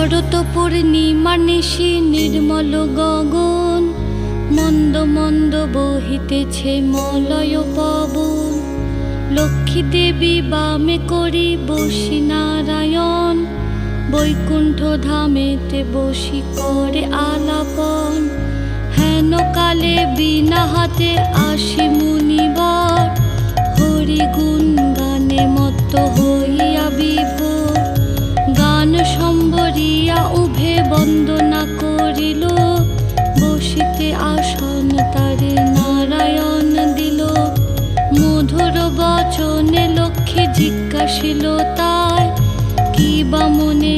শরৎ পূর্ণিমা নিশি নির্মল গগন, মন্দ মন্দ বহিতেছে মলয় পবন। লক্ষ্মী দেবী বামে করি বসি নারায়ণ, বৈকুণ্ঠ ধামেতে বসি করে আলাপন। হেন কালে বিনা হাতে আসি মুনিবর, হরি গুণ গানে মত্ত হইয়া বিভোর। গান সম্বরিয়া উভে বন্দনা করিল, বসিতে আসন তারে নারায়ণ দিল। মধুর বচনে লক্ষ্মী জিজ্ঞাসিল তাই, কি বা মনে